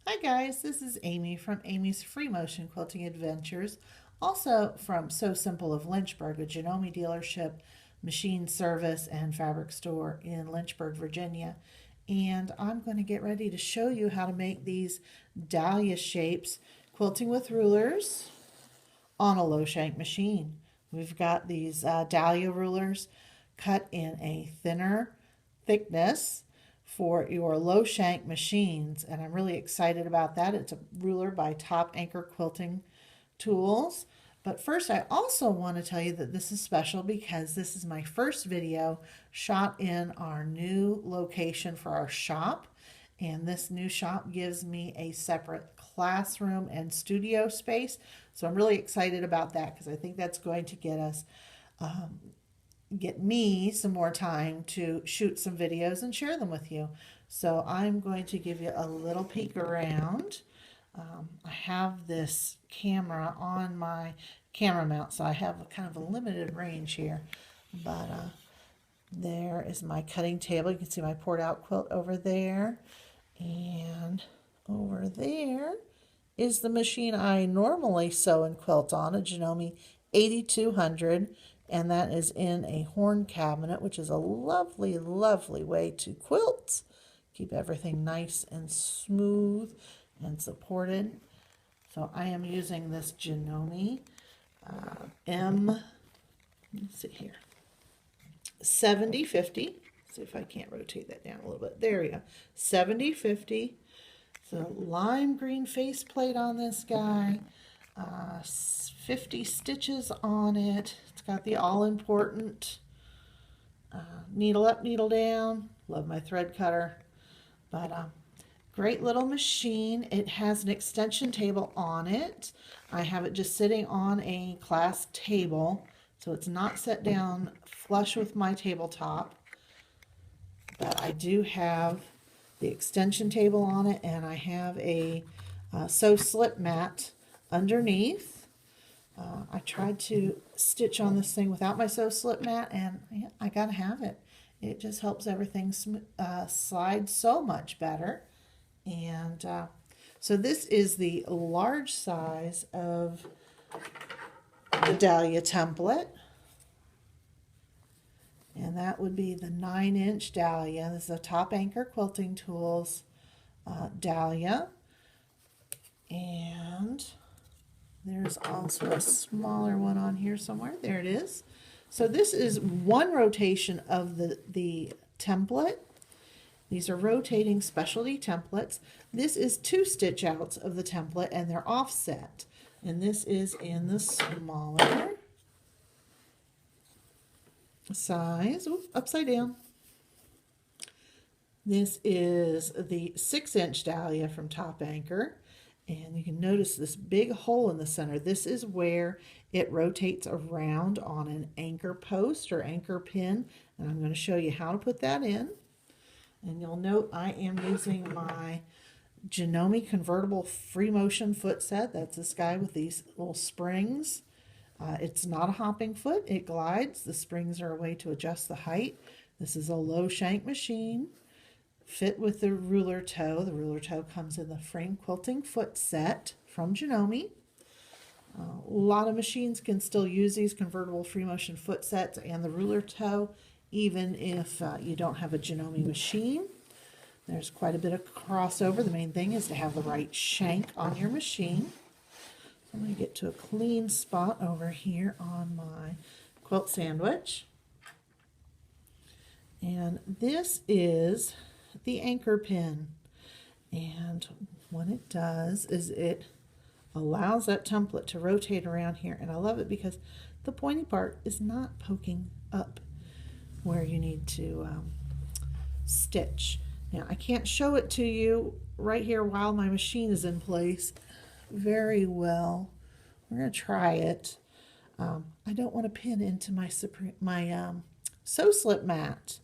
Hi guys, this is Amy from Amy's Free Motion Quilting Adventures, also from So Simple of Lynchburg, a Janome dealership, machine service, and fabric store in Lynchburg, Virginia. And I'm going to get ready to show you how to make these dahlia shapes quilting with rulers on a low shank machine. We've got these dahlia rulers cut in a thinner thickness for your low shank machines, and I'm really excited about that. It's a ruler by Top Anchor Quilting Tools. But first, I also want to tell you that this is special because this is my first video shot in our new location for our shop. And this new shop gives me a separate classroom and studio space. So I'm really excited about that because I think that's going to get me some more time to shoot some videos and share them with you. So I'm going to give you a little peek around. I have this camera on my camera mount, so I have a kind of a limited range here. But there is my cutting table. You can see my poured out quilt over there. And over there is the machine I normally sew and quilt on, a Janome 8200. And that is in a horn cabinet, which is a lovely, lovely way to quilt. Keep everything nice and smooth and supported. So I am using this Janome let's see here, 7050. See if I can't rotate that down a little bit. There we go, 7050. So lime green faceplate on this guy. 50 stitches on it. It's got the all-important needle up, needle down. Love my thread cutter. But great little machine. It has an extension table on it. I have it just sitting on a class table, so it's not set down flush with my tabletop. But I do have the extension table on it, and I have a sew slip mat underneath. I tried to stitch on this thing without my sew slip mat, and I gotta have it. It just helps everything slide so much better. And so this is the large size of the Dahlia template. And that would be the 9-inch Dahlia. This is a Top Anchor Quilting Tools Dahlia. And there's also a smaller one on here somewhere. There it is. So this is one rotation of the template. These are rotating specialty templates. This is 2 stitch outs of the template, and they're offset. And this is in the smaller size. Ooh, upside down. This is the 6-inch Dahlia from Top Anchor. And you can notice this big hole in the center. This is where it rotates around on an anchor post or anchor pin. And I'm going to show you how to put that in. And you'll note I am using my Janome convertible free motion foot set. That's this guy with these little springs. It's not a hopping foot. It glides. The springs are a way to adjust the height. This is a low shank machine. Fit with the ruler toe. The ruler toe comes in the frame quilting foot set from Janome. A lot of machines can still use these convertible free motion foot sets and the ruler toe, even if you don't have a Janome machine. There's quite a bit of crossover. The main thing is to have the right shank on your machine. I'm going to get to a clean spot over here on my quilt sandwich. And this is the anchor pin. And what it does is it allows that template to rotate around here. And I love it because the pointy part is not poking up where you need to stitch. Now, I can't show it to you right here while my machine is in place very well. We're going to try it. I don't want to pin into my sew slip mat,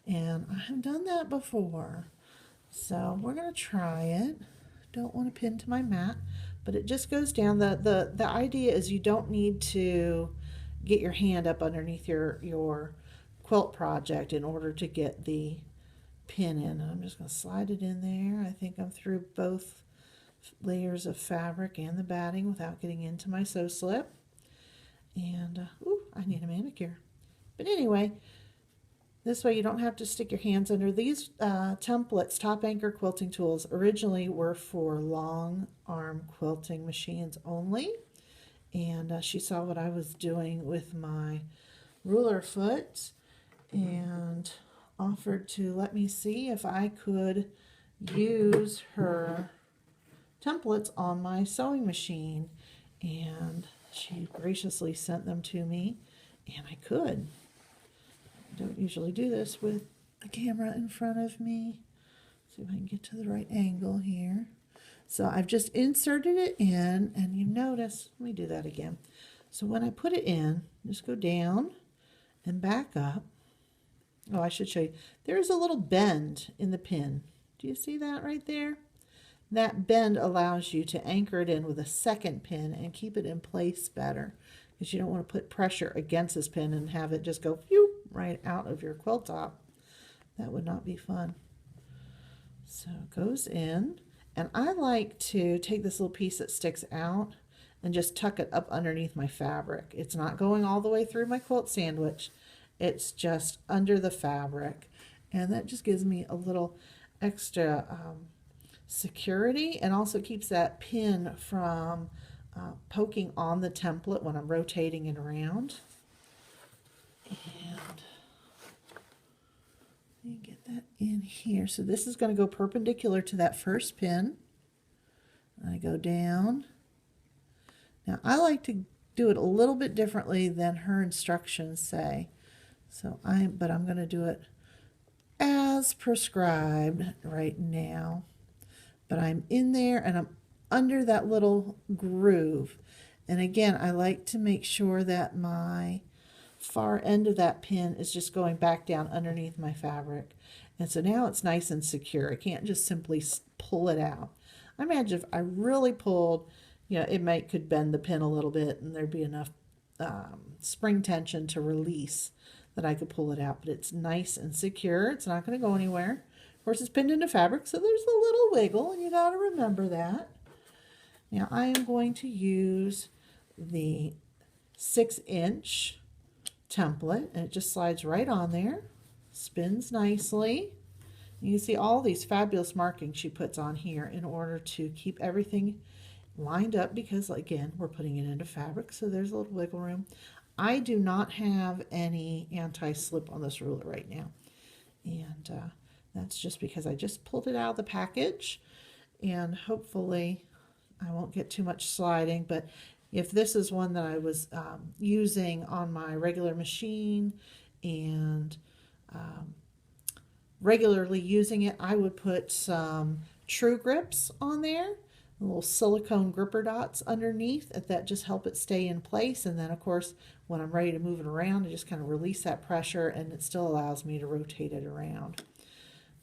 and I have done that before. So we're going to try it. Don't want to pin to my mat, but it just goes down. The idea is you don't need to get your hand up underneath your quilt project in order to get the pin in. I'm just going to slide it in there. I think I'm through both layers of fabric and the batting without getting into my sew slip. And, ooh, I need a manicure. But anyway, this way you don't have to stick your hands under. These templates, top anchor quilting tools, originally were for long arm quilting machines only. And she saw what I was doing with my ruler foot and offered to let me see if I could use her templates on my sewing machine. And she graciously sent them to me, and I could. I don't usually do this with a camera in front of me. See if I can get to the right angle here. So I've just inserted it in, and you notice, let me do that again. So when I put it in, just go down and back up. Oh, I should show you. There's a little bend in the pin. Do you see that right there? That bend allows you to anchor it in with a second pin and keep it in place better, because you don't want to put pressure against this pin and have it just go phew, right out of your quilt top. That would not be fun. So it goes in, and I like to take this little piece that sticks out and just tuck it up underneath my fabric. It's not going all the way through my quilt sandwich. It's just under the fabric, and that just gives me a little extra security, and also keeps that pin from poking on the template when I'm rotating it around. And let me get that in here. So this is going to go perpendicular to that first pin. I go down. Now I like to do it a little bit differently than her instructions say. So I'm going to do it as prescribed right now. But I'm in there and I'm under that little groove. And again, I like to make sure that my far end of that pin is just going back down underneath my fabric. And so now it's nice and secure. I can't just simply pull it out. I imagine if I really pulled, it could bend the pin a little bit and there'd be enough spring tension to release that I could pull it out. But it's nice and secure. It's not going to go anywhere. Of course, it's pinned into fabric, so there's a little wiggle, and you got to remember that. Now, I am going to use the 6-inch template, and it just slides right on there, spins nicely. You can see all these fabulous markings she puts on here in order to keep everything lined up, because, again, we're putting it into fabric, so there's a little wiggle room. I do not have any anti-slip on this ruler right now, and that's just because I just pulled it out of the package, and hopefully I won't get too much sliding. But if this is one that I was using on my regular machine and regularly using it, I would put some True Grips on there, little silicone gripper dots underneath that just help it stay in place. And then, of course, when I'm ready to move it around, I just kind of release that pressure, and it still allows me to rotate it around.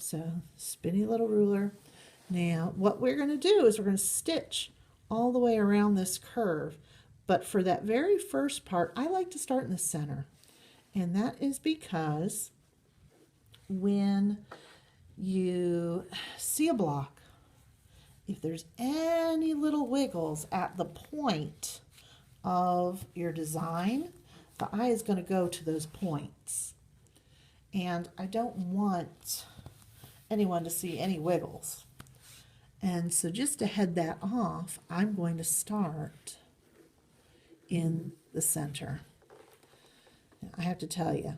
So, spinny little ruler. Now, what we're going to do is we're going to stitch all the way around this curve. But for that very first part, I like to start in the center. And that is because when you see a block, if there's any little wiggles at the point of your design, the eye is going to go to those points. And I don't want anyone to see any wiggles. And so just to head that off, I'm going to start in the center. Now, I have to tell you,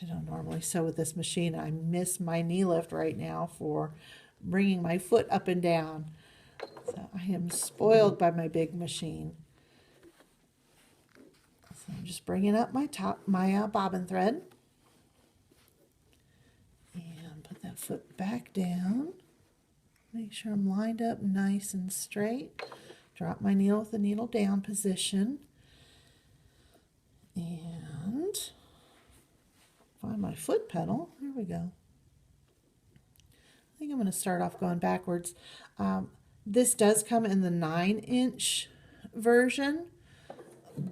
I don't normally sew with this machine. I miss my knee lift right now for bringing my foot up and down. So I am spoiled by my big machine. So I'm just bringing up my bobbin thread. Put that foot back down. Make sure I'm lined up nice and straight. Drop my needle with the needle down position. And find my foot pedal. There we go. I think I'm going to start off going backwards. This does come in the 9-inch version,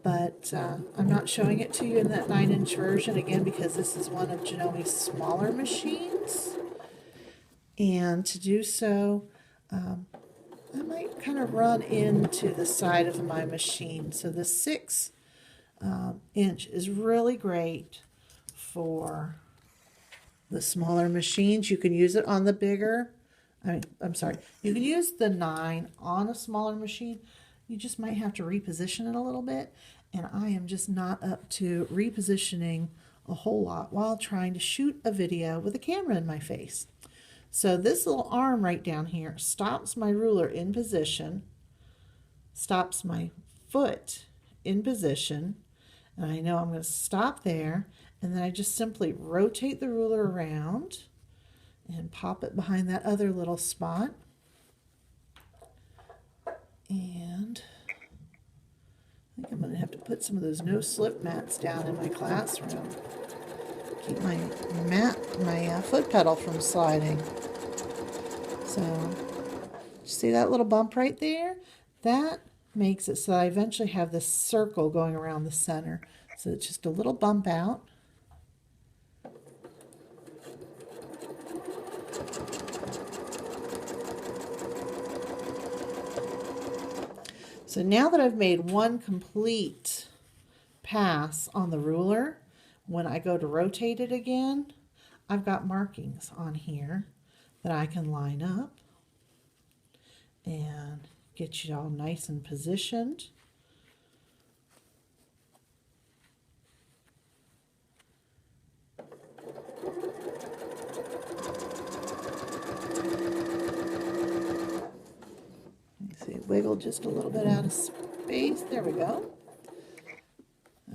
but I'm not showing it to you in that 9-inch version, again, because this is one of Janomi's smaller machines. And to do so, I might kind of run into the side of my machine. So the 6 inch is really great for the smaller machines. You can use it on the bigger. I'm sorry. You can use the 9 on a smaller machine. You just might have to reposition it a little bit. And I am just not up to repositioning a whole lot while trying to shoot a video with a camera in my face. So this little arm right down here stops my ruler in position, stops my foot in position, and I know I'm going to stop there, and then I just simply rotate the ruler around and pop it behind that other little spot. And I think I'm going to have to put some of those no-slip mats down in my classroom. Keep my foot pedal from sliding. So, see that little bump right there? That makes it so that I eventually have this circle going around the center. So it's just a little bump out. So now that I've made one complete pass on the ruler, when I go to rotate it again, I've got markings on here that I can line up and get you all nice and positioned. See, wiggle just a little bit out of space. There we go.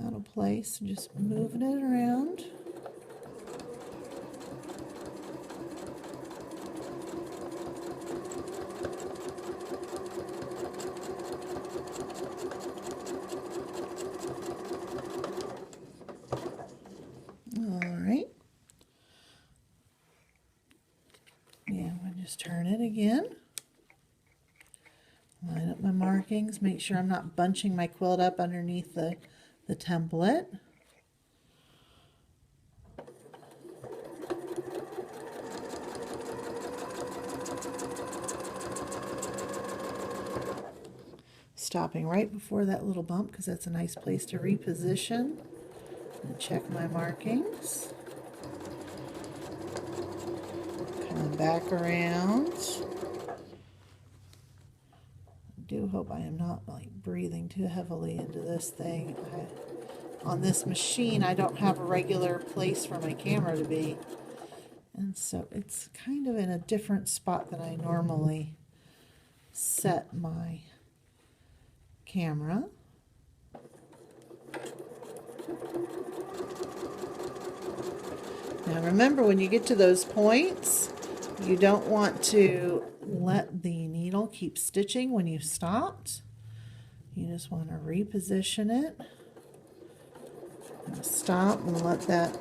Out of place, just moving it around. Turn it again. Line up my markings. Make sure I'm not bunching my quilt up underneath the template. Stopping right before that little bump because that's a nice place to reposition and check my markings. Coming back around. I do hope I am not like breathing too heavily into this thing. On this machine, I don't have a regular place for my camera to be. And so it's kind of in a different spot than I normally set my camera. Now remember, when you get to those points, you don't want to let the needle keep stitching when you've stopped. You just want to reposition it. Stop and let that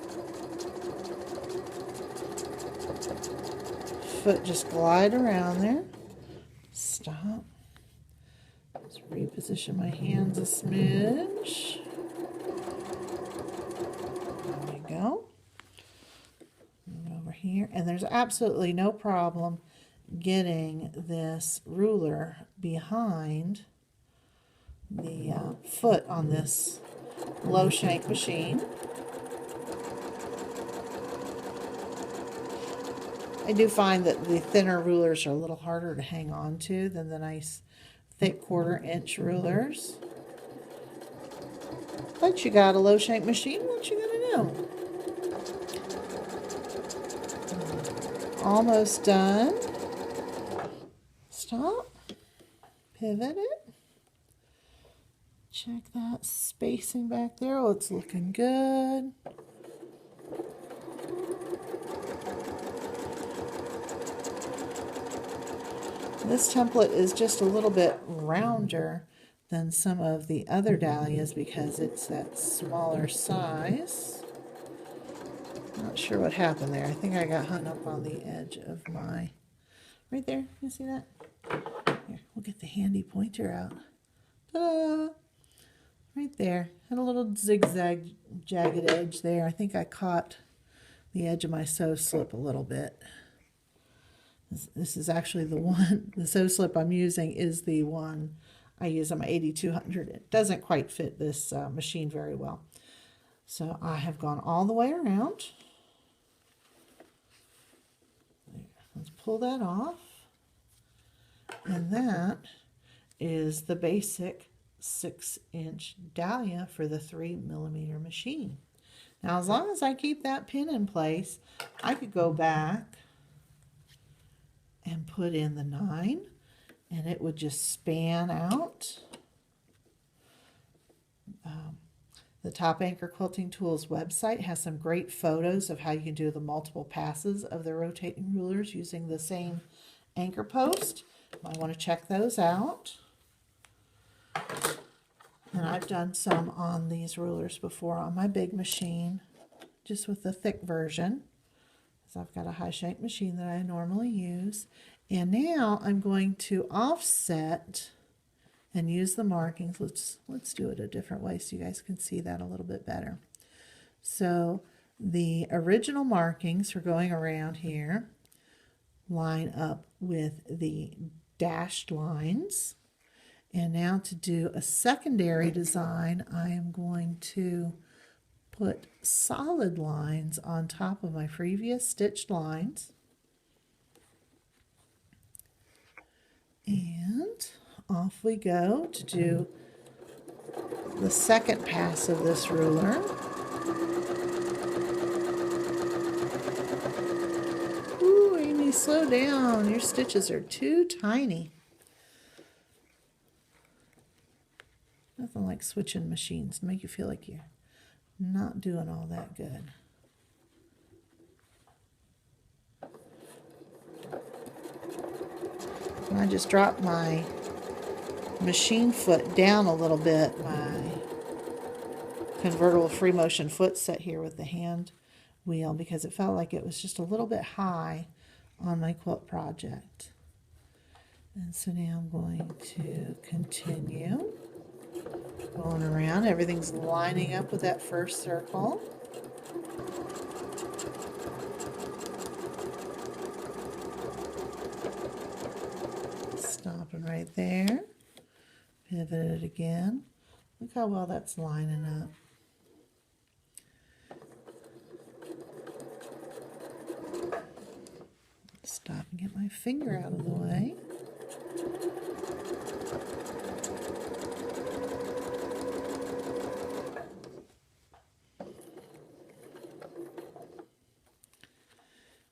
foot just glide around there. Stop. Just reposition my hands a smidge. There we go. Over here, and there's absolutely no problem getting this ruler behind the foot on this low shank machine. I do find that the thinner rulers are a little harder to hang on to than the nice thick 1/4 inch rulers. But you got a low shank machine, what you gonna do? Almost done. Stop. Pivot it. Check that spacing back there. Oh, it's looking good. This template is just a little bit rounder than some of the other dahlias because it's that smaller size. Not sure what happened there. I think I got hung up on the edge of my... Right there. You see that? Here, we'll get the handy pointer out. Ta-da! Right there. Had a little zigzag jagged edge there. I think I caught the edge of my sew slip a little bit. This is actually the one, the sew slip I'm using is the one I use on my 8200. It doesn't quite fit this machine very well. So I have gone all the way around. Let's pull that off. And that is the basic 6-inch Dahlia for the 3mm machine. Now, as long as I keep that pin in place, I could go back and put in the 9, and it would just span out. The Top Anchor Quilting Tools website has some great photos of how you can do the multiple passes of the rotating rulers using the same anchor post. You might want to check those out. And I've done some on these rulers before on my big machine, just with the thick version. So I've got a high shank machine that I normally use. And now I'm going to offset and use the markings. Let's do it a different way so you guys can see that a little bit better. So the original markings for going around here line up with the dashed lines. And now to do a secondary design, I am going to put solid lines on top of my previous stitched lines. And off we go to do the second pass of this ruler. Ooh, Amy, slow down. Your stitches are too tiny. Nothing like switching machines to make you feel like you're not doing all that good. And I just dropped my machine foot down a little bit, my convertible free motion foot set here with the hand wheel, because it felt like it was just a little bit high on my quilt project. And so now I'm going to continue going around. Everything's lining up with that first circle. Stopping right there. Pivot it again. Look how well that's lining up. Stop and get my finger out of the way.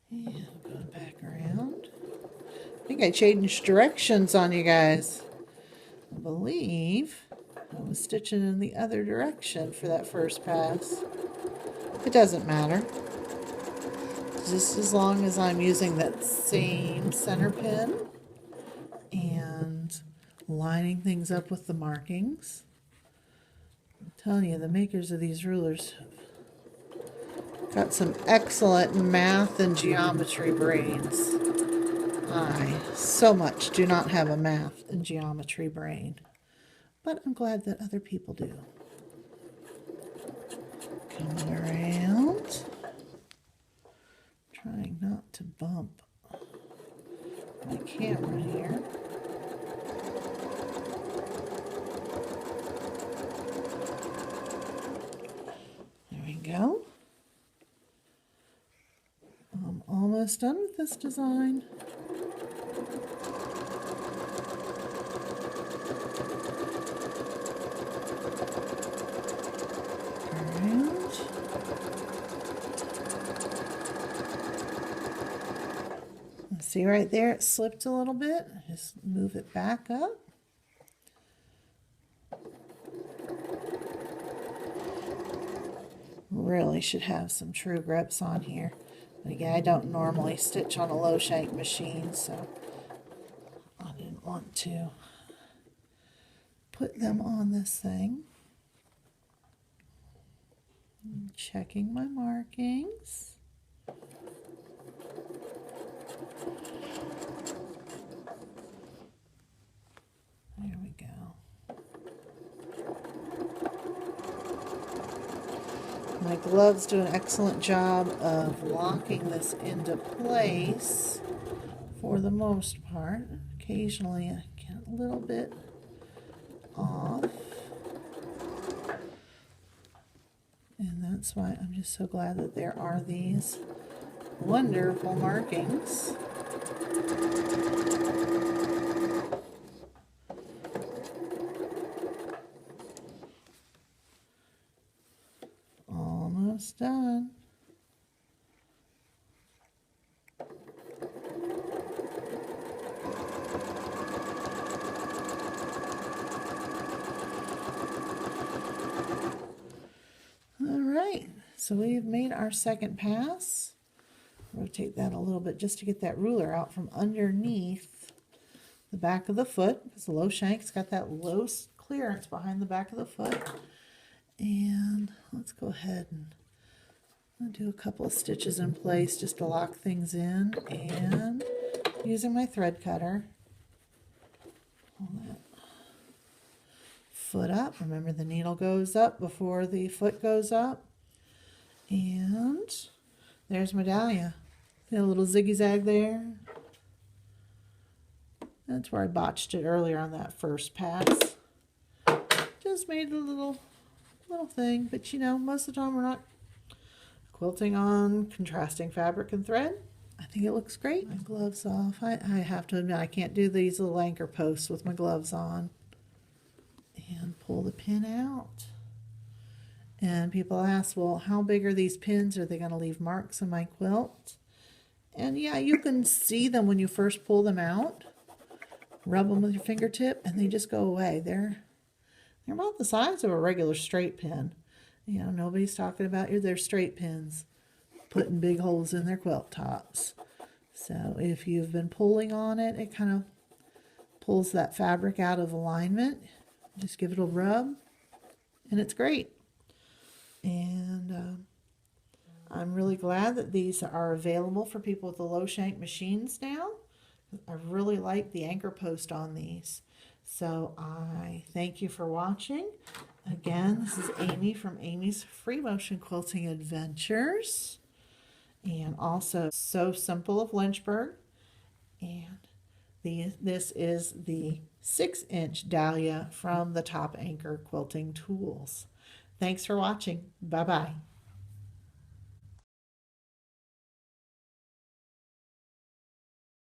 And going back around. I think I changed directions on you guys. I believe I was stitching in the other direction for that first pass. It doesn't matter. Just as long as I'm using that same center pin and lining things up with the markings. I'm telling you, the makers of these rulers got some excellent math and geometry brains. I so much do not have a math and geometry brain, but I'm glad that other people do. Coming around, trying not to bump my camera here. There we go. I'm almost done with this design. See right there, it slipped a little bit. Just move it back up. Really should have some true grips on here. But again, I don't normally stitch on a low shank machine, so I didn't want to put them on this thing. Checking my markings. There we go. My gloves do an excellent job of locking this into place for the most part. Occasionally I get a little bit off. And that's why I'm just so glad that there are these wonderful markings. Almost done. All right, so we've made our second pass. Rotate that a little bit just to get that ruler out from underneath the back of the foot, because the low shank's got that low clearance behind the back of the foot. And let's go ahead and I'll do a couple of stitches in place just to lock things in, and using my thread cutter, pull that foot up. Remember, the needle goes up before the foot goes up. And there's my Dahlia. See a little zigzag there? That's where I botched it earlier on that first pass. Just made a little thing, but you know, most of the time we're not quilting on contrasting fabric and thread. I think it looks great. My gloves off. I have to admit, I can't do these little anchor posts with my gloves on. And pull the pin out. And people ask, well, how big are these pins? Are they going to leave marks on my quilt? And yeah, you can see them when you first pull them out. Rub them with your fingertip and they just go away. They're about the size of a regular straight pin. You know, nobody's talking about their straight pins putting big holes in their quilt tops. So if you've been pulling on it, it kind of pulls that fabric out of alignment. Just give it a rub and it's great. And I'm really glad that these are available for people with the low shank machines now. I really like the anchor post on these. So I thank you for watching. Again, this is Amy from Amy's Free Motion Quilting Adventures. And also So Simple of Lynchburg. And this is the 6-inch Dahlia from the Top Anchor Quilting Tools. Thanks for watching. Bye-bye.